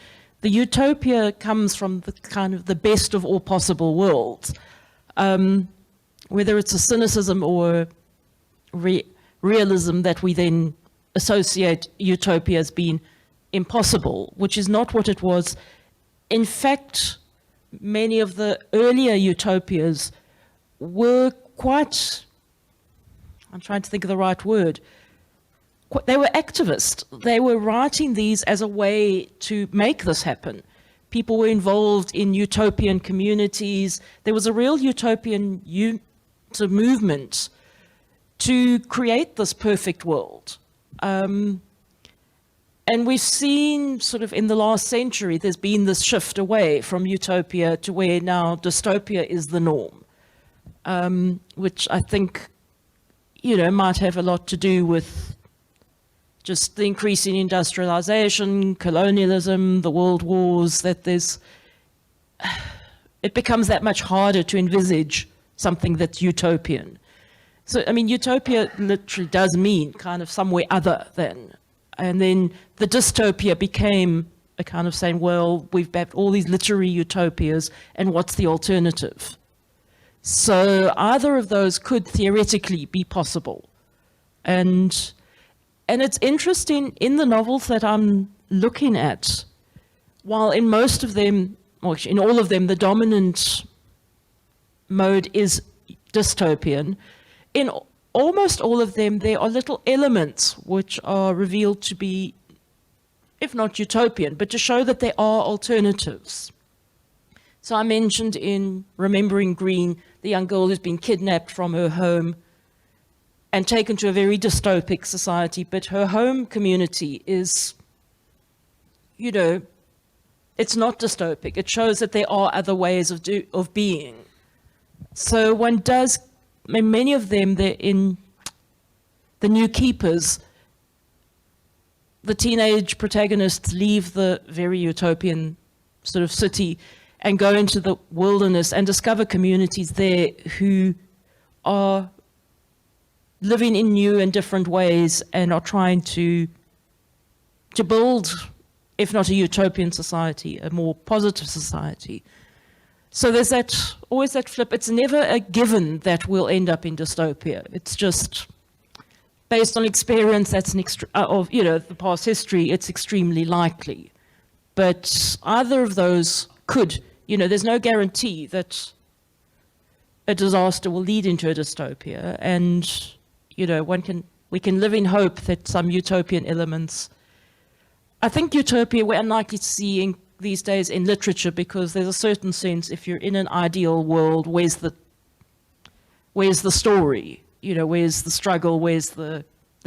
The utopia comes from the kind of the best of all possible worlds. Whether it's a cynicism or realism that we then associate utopia as being impossible, which is not what it was. In fact, many of the earlier utopias were quite, I'm trying to think of the right word, they were activist. They were writing these as a way to make this happen. People were involved in utopian communities. There was a real utopian movement to create this perfect world. And we've seen sort of in the last century, there's been this shift away from utopia to where now dystopia is the norm, which I think, you know, might have a lot to do with just the increasing industrialization, colonialism, the world wars, that it becomes that much harder to envisage something that's utopian. So, I mean, utopia literally does mean kind of somewhere other than. And then the dystopia became a kind of saying, well, we've got all these literary utopias, and what's the alternative? So either of those could theoretically be possible. And it's interesting, in the novels that I'm looking at, while in most of them, or in all of them, the dominant mode is dystopian, in almost all of them, there are little elements which are revealed to be, if not utopian, but to show that there are alternatives. So I mentioned in Remembering Green, the young girl who's been kidnapped from her home. and taken to a very dystopic society, but her home community is, you know, it's not dystopic. It shows that there are other ways of being. So one does, I mean, many of them, they're in The New Keepers. The teenage protagonists leave the very utopian sort of city and go into the wilderness and discover communities there who are living in new and different ways and are trying to build, if not a utopian society, a more positive society. So there's always that flip. It's never a given that we'll end up in dystopia. It's just based on experience, that's of, you know, the past history, it's extremely likely. But either of those could, you know, there's no guarantee that a disaster will lead into a dystopia. And, you know, we can live in hope that some utopian elements. I think utopia we're unlikely to see these days in literature, because there's a certain sense, if you're in an ideal world, where's the story? You know, where's the struggle, where's the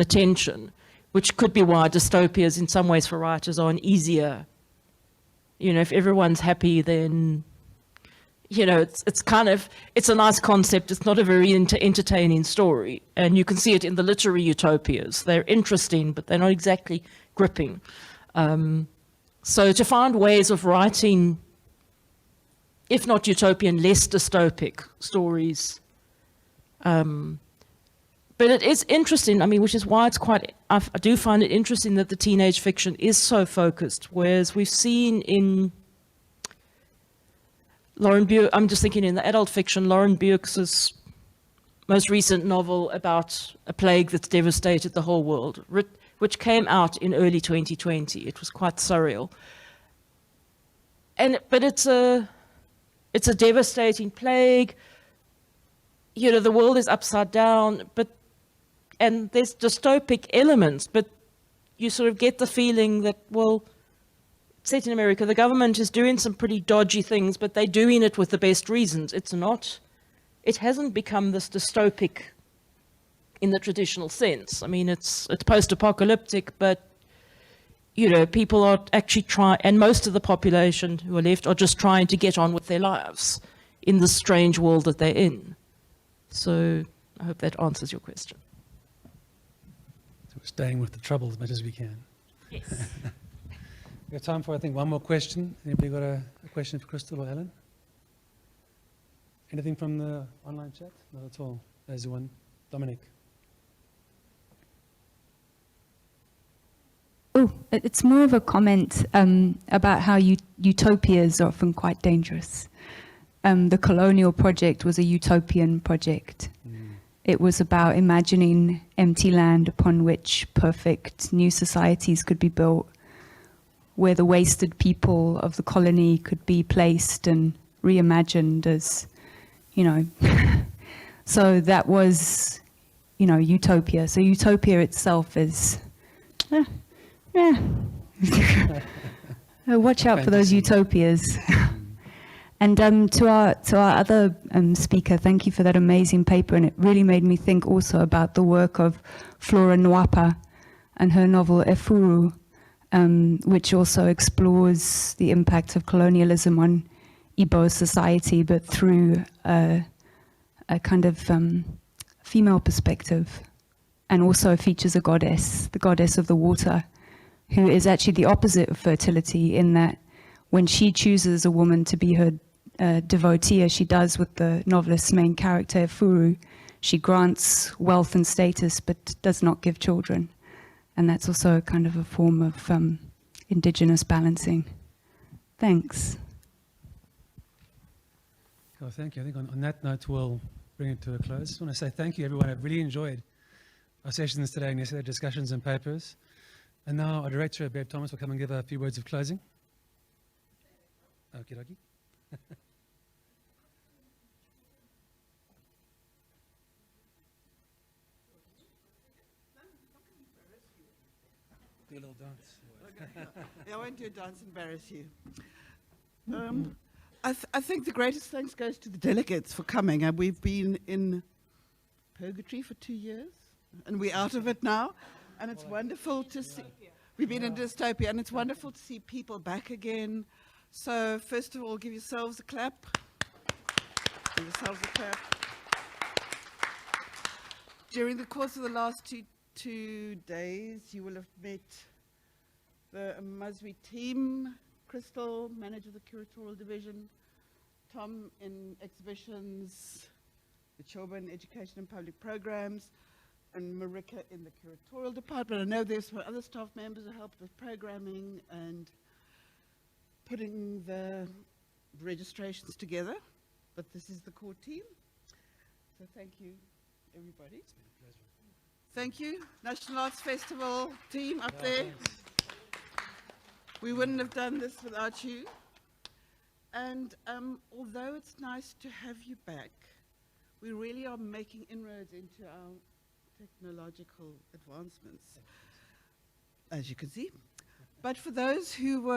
tension, which could be why dystopias in some ways for writers are an easier, you know, if everyone's happy, then, you know, it's kind of, it's a nice concept. It's not a very entertaining story. And you can see it in the literary utopias. They're interesting, but they're not exactly gripping. So to find ways of writing, if not utopian, less dystopic stories, but it is interesting, I mean, which is why it's quite, I do find it interesting that the teenage fiction is so focused, whereas we've seen in Lauren Buick, I'm just thinking in the adult fiction, Lauren Buick's most recent novel about a plague that's devastated the whole world, which came out in early 2020. It was quite surreal. But it's a devastating plague. You know, the world is upside down, and there's dystopic elements, but you sort of get the feeling that, well, set in America, the government is doing some pretty dodgy things, but they're doing it with the best reasons. It hasn't become this dystopic in the traditional sense. I mean, it's post-apocalyptic, but, you know, people are actually trying, and most of the population who are left are just trying to get on with their lives in the strange world that they're in. So I hope that answers your question. So we're staying with the trouble as much as we can. Yes. We have time for, I think, one more question. Anybody got a question for Crystal or Allan? Anything from the online chat? Not at all. There's one. Dominic. Oh, it's more of a comment about how utopias are often quite dangerous. The colonial project was a utopian project. It was about imagining empty land upon which perfect new societies could be built, where the wasted people of the colony could be placed and reimagined as, you know. So that was, you know, utopia. So utopia itself is, watch out for those utopias. And to our other speaker, thank you for that amazing paper. And it really made me think also about the work of Flora Nwapa and her novel Efuru, which also explores the impact of colonialism on Igbo society, but through a kind of female perspective, and also features a goddess, the goddess of the water, who is actually the opposite of fertility, in that when she chooses a woman to be her devotee, as she does with the novelist's main character, Efuru, she grants wealth and status, but does not give children. And that's also a kind of a form of indigenous balancing. Thanks. Oh, thank you. I think on that note, we'll bring it to a close. I just want to say thank you, everyone. I've really enjoyed our sessions today and yesterday, discussions and papers. And now our director, Babe Thomas, will come and give a few words of closing. Okie dokie. Do a little dance. I won't do a dance, embarrass you. I think the greatest thanks goes to the delegates for coming. We've been in purgatory for 2 years. and we're out of it now. And it's wonderful to see. We've been in dystopia, and it's wonderful to see people back again. So first of all, give yourselves a clap. Give yourselves a clap. During the course of the last two days, you will have met the Amazwi team, Crystal, manager of the curatorial division, Tom in exhibitions, the Choba in education and public programs, and Marika in the curatorial department. I know there's some other staff members who helped with programming and putting the registrations together, but this is the core team. So thank you, everybody. It's been a pleasure. Thank you, National Arts Festival team up there. We wouldn't have done this without you. And although it's nice to have you back, we really are making inroads into our technological advancements, as you can see. But for those who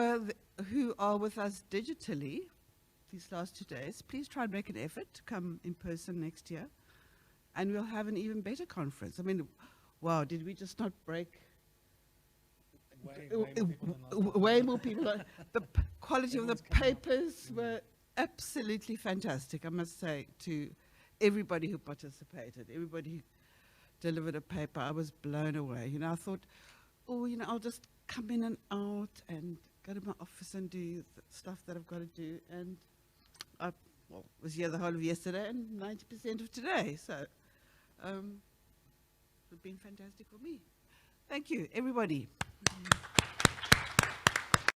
are with us digitally these last 2 days, please try and make an effort to come in person next year, and we'll have an even better conference. I mean, wow, did we just not break? Way more people. The quality of the papers were absolutely fantastic, I must say, to everybody who participated, everybody who delivered a paper. I was blown away. You know, I thought, oh, you know, I'll just come in and out and go to my office and do the stuff that I've got to do. And I was here the whole of yesterday and 90% of today. So it's been fantastic for me. Thank you, everybody.